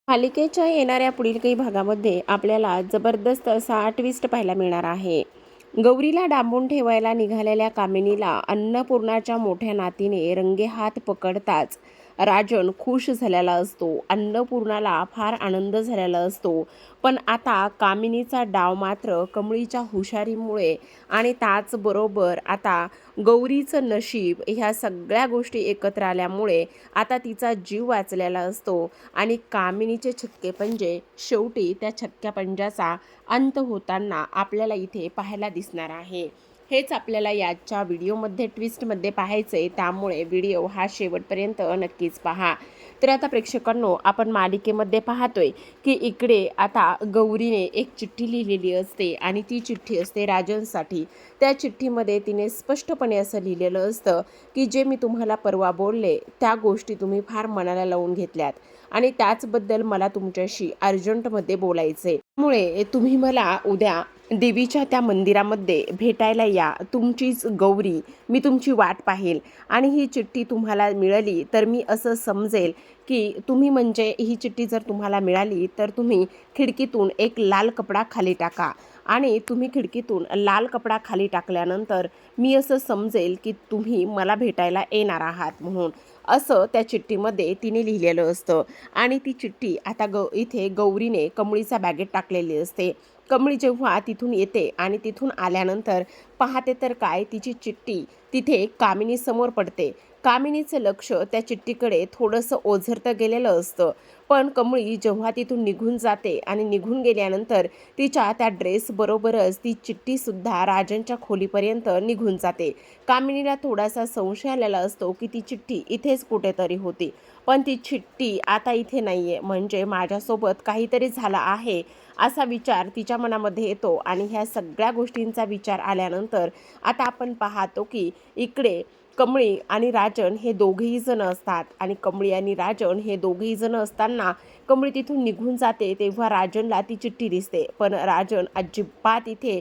मालिकेच्या येणाऱ्या पुढील काही भागामध्ये आपल्याला जबरदस्त असा ट्विस्ट पाहायला मिळणार आहे. गौरीला डांबून ठेवायला निघालेल्या कामिनीला अन्नपूर्णाच्या मोठ्या नातीने रंगेहात पकडताच राजन खुश झालेला असतो. अन्नपूर्णाला फार आनंद झालेला असतो. पण आता कामिनीचा डाव मात्र कमळीच्या हुशारीमुळे आणि त्याचबरोबर आता गौरीचं नशीब ह्या सगळ्या गोष्टी एकत्र आल्यामुळे आता तिचा जीव वाचलेला असतो आणि कामिनीचे छक्के पंजे शेवटी त्या छक्क्या पंजाचा अंत होताना आपल्याला इथे पाहायला दिसणार आहे. हेच आपल्याला याच्या व्हिडिओमध्ये ट्विस्टमध्ये पाहायचं आहे, त्यामुळे व्हिडिओ हा शेवटपर्यंत नक्कीच पहा. तर आता प्रेक्षकांनो, आपण मालिकेमध्ये पाहतोय की इकडे आता गौरीने एक चिठ्ठी लिहिलेली असते आणि ती चिठ्ठी असते राजनसाठी. त्या चिठ्ठीमध्ये तिने स्पष्टपणे असं लिहिलेलं असतं की जे मी तुम्हाला परवा बोलले त्या गोष्टी तुम्ही फार मनाला लावून घेतल्यात आणि त्याचबद्दल मला तुमच्याशी अर्जंटमध्ये बोलायचं आहे. त्यामुळे तुम्ही मला उद्या देवीच्या त्या मंदिरामध्ये भेटायला या. तुमचीच गौरी, मी तुमची वाट पाहेल. आणि ही चिठ्ठी तुम्हाला मिळाली तर मी असं समजेल की तुम्ही म्हणजे ही चिठ्ठी जर तुम्हाला मिळाली तर तुम्ही खिडकीतून एक लाल कपडा खाली टाका आणि तुम्ही खिडकीतून लाल कपडा खाली टाकल्यानंतर मी असं समजेल की तुम्ही मला भेटायला येणार आहात म्हणून, असं त्या चिठ्ठीमध्ये तिने लिहिलेलं असतं. आणि ती चिठ्ठी आता इथे गौरीने कमळीच्या बॅगेत टाकलेली असते. कमळी जेव्हा तिथून येते आणि तिथून आल्यानंतर पाहते तर काय, तिची चिठ्ठी तिथे कामिनीसमोर पडते. कामिनीचं लक्ष त्या चिठ्ठीकडे थोडंसं ओझरतं गेलेलं असतं. पण कमळी जेव्हा तिथून निघून जाते आणि निघून गेल्यानंतर तिच्या त्या ड्रेसबरोबरच ती चिठ्ठीसुद्धा राजनच्या खोलीपर्यंत निघून जाते. कामिनीला थोडासा संशय आलेला असतो की ती चिठ्ठी इथेच कुठेतरी होती, पण ती चिठ्ठी आता इथे नाही आहे, म्हणजे माझ्यासोबत काहीतरी झालं आहे असा विचार तिच्या मनामध्ये येतो. आणि ह्या सगळ्या गोष्टींचा विचार आल्यानंतर आता आपण पाहतो की इकडे कमळी आणि राजन हे दोघेही जण असतात आणि कमळी आणि राजन हे दोघेही जण असताना कमळी तिथून निघून जाते तेव्हा राजनला ती चिठ्ठी दिसते. पण राजन अजिबात इथे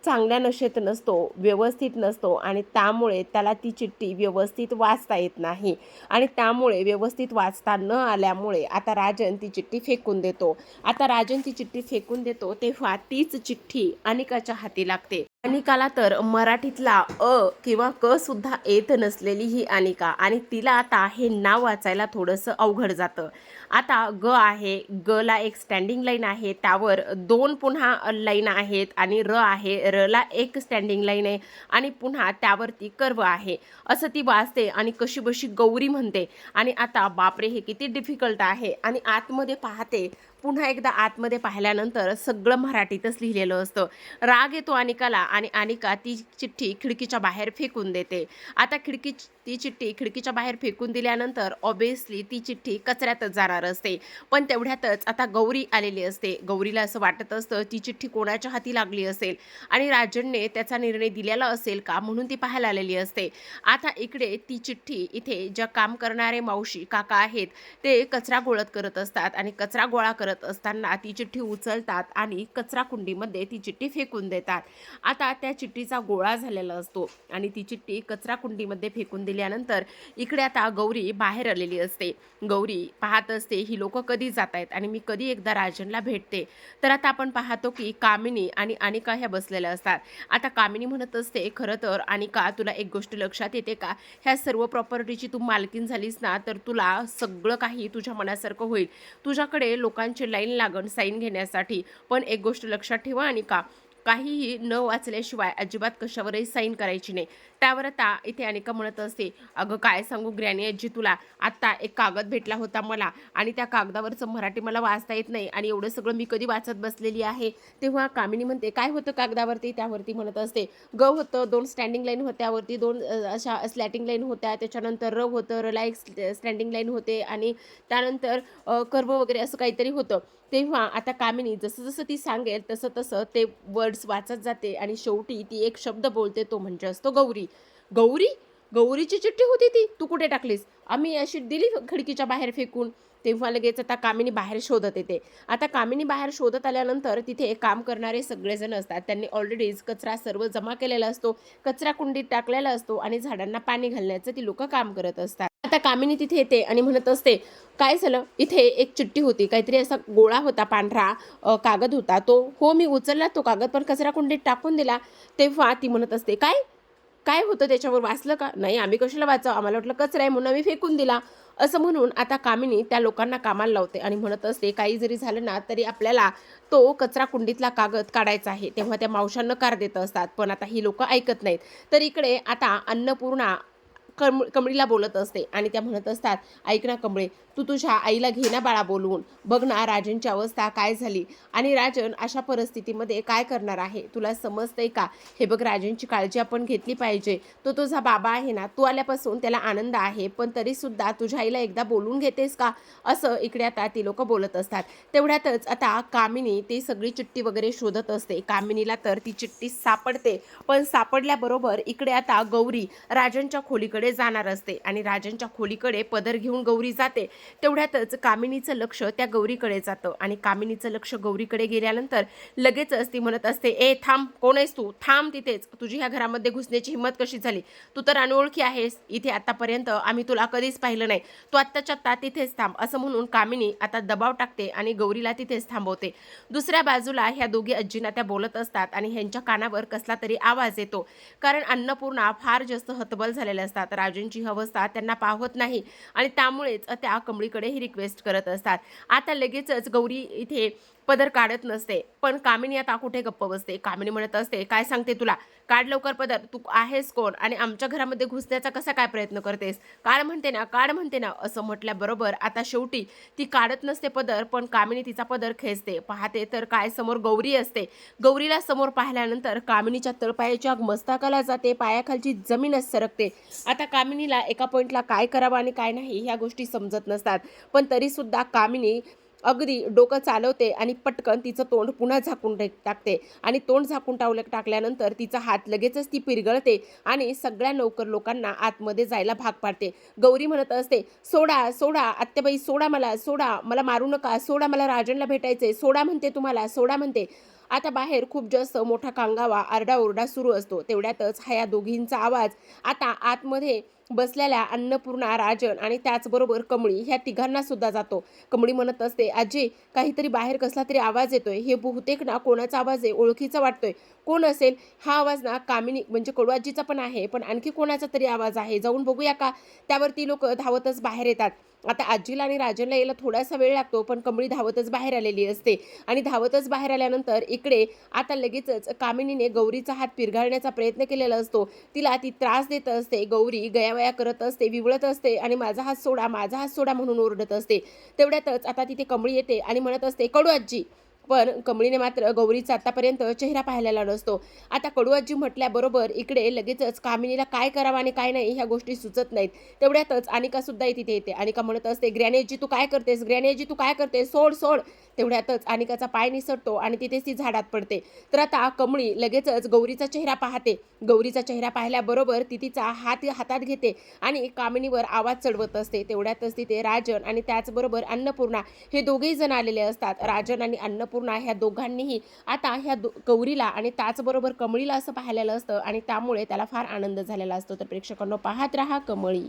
चांगल्या नशेत नसतो, व्यवस्थित नसतो आणि त्यामुळे त्याला ती चिठ्ठी व्यवस्थित वाचता येत नाही. आणि त्यामुळे व्यवस्थित वाचता न आल्यामुळे आता राजन ती चिठ्ठी फेकून देतो. आता राजन ती चिठ्ठी फेकून देतो तेव्हा तीच चिठ्ठी अनिकाच्या हाती लागते. अनिकाला तर मराठीतला किंवा क सुद्धा येत नसलेली ही अनिका, आणि तिला आता हे नाव वाचायला थोडंसं अवघड जातं. आता ग आहे, गला एक स्टँडिंग लाईन आहे, त्यावर 2 पुन्हा लाईन आहेत आणि र आहे, रला एक स्टँडिंग लाईन आहे आणि पुन्हा त्यावरती कर्व आहे. असं ती वाचते आणि कशी बशी गौरी म्हणते. आणि आता बापरे, हे किती डिफिकल्ट आहे. आणि आतमध्ये पाहते, पुन्हा एकदा आतमध्ये पाहिल्यानंतर सगळं मराठीतच लिहिलेलं असतं. राग येतो अनिकाला आणि अनिका ती चिठ्ठी खिडकीच्या बाहेर फेकून देते. आता ती चिठ्ठी खिडकीच्या बाहेर फेकून दिल्यानंतर ऑब्वियसली ती चिठ्ठी कचऱ्यातच जाणार असते. पण तेवढ्यातच आता गौरी आलेली असते. गौरीला असं वाटत असतं ती चिठ्ठी कोणाच्या हाती लागली असेल आणि राजनने त्याचा निर्णय दिलेला असेल का, म्हणून ती पाहायला आलेली असते. आता इकडे ती चिठ्ठी इथे ज्या काम करणारे मावशी काका आहेत ते कचरा गोळा करत असतात आणि कचरा गोळा करत असताना ती चिठ्ठी उचलतात आणि कचरा कुंडीमध्ये ती चिठ्ठी फेकून देतात. आता त्या चिठ्ठीचा गोळा झालेला असतो आणि ती चिठ्ठी कचरा कुंडीमध्ये फेकून दिल्यानंतर इकडे आता गौरी बाहेर आलेली असते. गौरी पाहत असते ही लोक कधी जात आहेत आणि मी कधी एकदा राजनला भेटते. तर आता आपण पाहतो की कामिनी आणि अनिका ह्या बसलेल्या असतात. आता कामिनी म्हणत असते, खरं तर अनिका, तुला एक गोष्ट लक्षात येते का, ह्या सर्व प्रॉपर्टीची तू मालकीन झालीस ना तर तुला सगळं काही तुझ्या मनासारखं होईल. तुझ्याकडे लोकांची लाईन लागण साईन घेण्यासाठी. पण एक गोष्ट लक्षात ठेवा अनिका, काहीही न वाचल्याशिवाय अजिबात कशावरही साईन करायची नाही. त्यावर आता इथे अनिका म्हणत असते, अगं काय सांगू ग्रॅनी आजी तुला, आत्ता एक कागद भेटला होता मला आणि त्या कागदावरचं मराठी मला वाचता येत नाही आणि एवढं सगळं मी कधी वाचत बसलेली आहे. तेव्हा कामिनी म्हणते, काय होतं कागदावरती? त्यावरती म्हणत असते, ग होतं, 2 स्टँडिंग लाईन होत्या, वरती 2 अशा स्लॅटिंग लाईन होत्या, त्याच्यानंतर र होतं, रला एक स्टँडिंग लाईन होते आणि त्यानंतर कर्व वगैरे असं काहीतरी होतं. तेव्हा आता कामिनी जसं जसं ती सांगेल तसं तसं ते वर्ड्स वाचत जाते आणि शेवटी ती एक शब्द बोलते, तो म्हणजे असतो गौरी. गौरी? गौरीची चिठ्ठी होती ती, तू कुठे टाकलीस? आम्ही अशी दिली खिडकीच्या बाहेर फेकून. तेव्हा लगेच आता कामिनी बाहेर शोधत येते. आता कामिनी बाहेर शोधत आल्यानंतर तिथे काम करणारे सगळेजण असतात. त्यांनी ऑलरेडीच कचरा सर्व जमा केलेला असतो, कचरा कुंडीत टाकलेला असतो आणि झाडांना पाणी घालण्याचं ती लोक काम करत असतात. आता कामिनी तिथे येते आणि म्हणत असते, काय झालं? इथे एक चिठ्ठी होती, काहीतरी असा गोळा होता, पांढरा कागद होता तो. हो, मी उचलला तो कागद, पण कचरा कुंडीत टाकून दिला. तेव्हा ती म्हणत असते, काय काय होतं त्याच्यावर, वाचलं का? नाही, आम्ही कशाला वाचावं, आम्हाला वाटलं कचरा आहे म्हणून आम्ही फेकून दिला. असं म्हणून आता कामिनी त्या लोकांना कामाला लावते आणि म्हणत असते, काही जरी झालं ना तरी आपल्याला तो कचरा कुंडीतला कागद काढायचा आहे. तेव्हा त्या मावशांना नकार देत असतात, पण आता ही लोकं ऐकत नाहीत. तर इकडे आता अन्नपूर्णा कमळीला बोलत असते आणि त्या म्हणत असतात, ऐक ना कमळे, तू तुझ्या आईला घे ना बाळा बोलवून, बघ ना राजनची अवस्था काय झाली आणि राजन अशा परिस्थितीमध्ये काय करणार आहे, तुला समजतंय का? हे बघ, राजनची काळजी आपण घेतली पाहिजे. तो तुझा बाबा आहे ना, तू आल्यापासून त्याला आनंद आहे, पण तरीसुद्धा तुझ्या आईला एकदा बोलवून घेतेस का? असं इकडे आता ती लोकं बोलत असतात. तेवढ्यातच आता कामिनी ती सगळी चिठ्ठी वगैरे शोधत असते. कामिनीला तर ती चिठ्ठी सापडते, पण सापडल्याबरोबर इकडे आता गौरी राजनच्या खोलीकडे जाणार असते आणि राजनच्या खोलीकडे पदर घेऊन गौरी जाते. तेवढ्यातच कामिनीचं लक्ष त्या गौरीकडे जातं आणि कामिनीचं लक्ष गौरीकडे गेल्यानंतर लगेचच ती म्हणत असते, ए थांब, कोण आहेस तू? थांब तिथेच. तुझी ह्या घरामध्ये घुसण्याची हिंमत कशी झाली? तू तर अनोळखी आहेस, इथे आतापर्यंत आम्ही तुला कधीच पाहिलं नाही, तू आत्ताच्या आत्ता तिथेच थांब. असं म्हणून कामिनी आता दबाव टाकते आणि गौरीला तिथेच थांबवते. दुसऱ्या बाजूला ह्या दोघी आजींना त्या बोलत असतात आणि ह्यांच्या कानावर कसला तरी आवाज येतो, कारण अन्नपूर्णा फार जास्त हतबल झालेल्या असतात. राजनची अवस्था त्यांना पाहत नाही आणि त्यामुळेच त्या कमळीकडे ही रिक्वेस्ट करत असतात. आता लगेचच गौरी इथे पदर काढत नसते, पण कामिनी आता कुठे गप्प बसते. कामिनी म्हणत असते, काय सांगते तुला, काढ लवकर पदर, तू आहेस कोण आणि आमच्या घरामध्ये घुसण्याचा कसा काय प्रयत्न करतेस? काढ म्हणते ना, काढ म्हणते ना. असं म्हटल्याबरोबर आता शेवटी ती काढत नसते पदर, पण कामिनी तिचा पदर खेचते. पाहते तर काय, समोर गौरी असते. गौरीला समोर पाहिल्यानंतर कामिनीच्या तळपायाच्या मस्तकाला जाते, पायाखालची जमीनच सरकते. आता कामिनीला एका पॉईंटला काय करावं आणि काय नाही ह्या गोष्टी समजत नसतात, पण तरीसुद्धा कामिनी अगदी डोकं चालवते आणि पटकन तिचं तोंड पुन्हा झाकून टाकते आणि तोंड झाकून टाकल्यानंतर तिचा हात लगेचच ती पिरगळते आणि सगळ्या नौकर लोकांना आतमध्ये जायला भाग पाडते. गौरी म्हणत असते, सोडा सोडा आत्याबाई, सोडा मला, सोडा मला, मारू नका, सोडा मला, राजनला भेटायचंय, सोडा म्हणते तुम्हाला, सोडा म्हणते. आता बाहेर खूप जास्त मोठा कांगावा आरडाओरडा सुरू असतो. तेवढ्यातच ह्या दोघींचा आवाज आता आतमध्ये बसलेल्या अन्नपूर्णा, राजन आणि त्याचबरोबर कमळी ह्या तिघांना सुद्धा जातो. कमळी म्हणत असते, आजी काहीतरी बाहेर कसला तरी आवाज येतोय, हे बहुतेक ना कोणाचा आवाज आहे, ओळखीचा वाटतोय, कोण असेल हा आवाज? ना कामिनी म्हणजे कडू आजीचा पण आहे, पण आणखी कोणाचा तरी आवाज आहे, जाऊन बघूया का? त्यावरती लोक धावतच बाहेर येतात. आता आजीला आणि राजनला यायला थोडासा वेळ लागतो, पण कमळी धावतच बाहेर आलेली असते आणि धावतच बाहेर आल्यानंतर इकडे आता लगेचच कामिनीने गौरीचा हात पिरगाळण्याचा प्रयत्न केलेला असतो. तिला ती त्रास देत असते. गौरी गयावया करत असते, विवळत असते आणि माझा हात सोडा, माझा हात सोडा म्हणून ओरडत असते. तेवढ्यातच आता तिथे कमळी येते आणि म्हणत असते, कडू आजी. पण कमळीने मात्र गौरीचा आतापर्यंत चेहरा पाहिलेला नसतो. आता कडू आजी म्हटल्याबरोबर इकडे लगेचच कामिनीला काय करावं आणि काय नाही ह्या गोष्टी सुचत नाहीत. तेवढ्यातच अनिका सुद्धा तिथे येते. अनिका म्हणत असते, ग्रॅनी आजी तू काय करतेस? ग्रॅनी आजी तू काय करतेस? सोड सोड. तेवढ्यातच अनिकाचा पाय निसटतो आणि तिथेच ती झाडात पडते. तर आता कमळी लगेचच गौरीचा चेहरा पाहते. गौरीचा चेहरा पाहिल्याबरोबर ती तिचा हात हातात घेते आणि कामिनीवर आवाज चढवत असते. तेवढ्यातच तिथे राजन आणि त्याचबरोबर अन्नपूर्णा हे दोघेही जण आलेले असतात. राजन आणि अन्नपूर्णा ह्या दोघांनीही आता ह्या गौरीला आणि त्याचबरोबर कमळीला असं पाहिलेलं असतं आणि त्यामुळे त्याला फार आनंद झालेला असतो. तर प्रेक्षकांनो, पाहत रहा कमळी.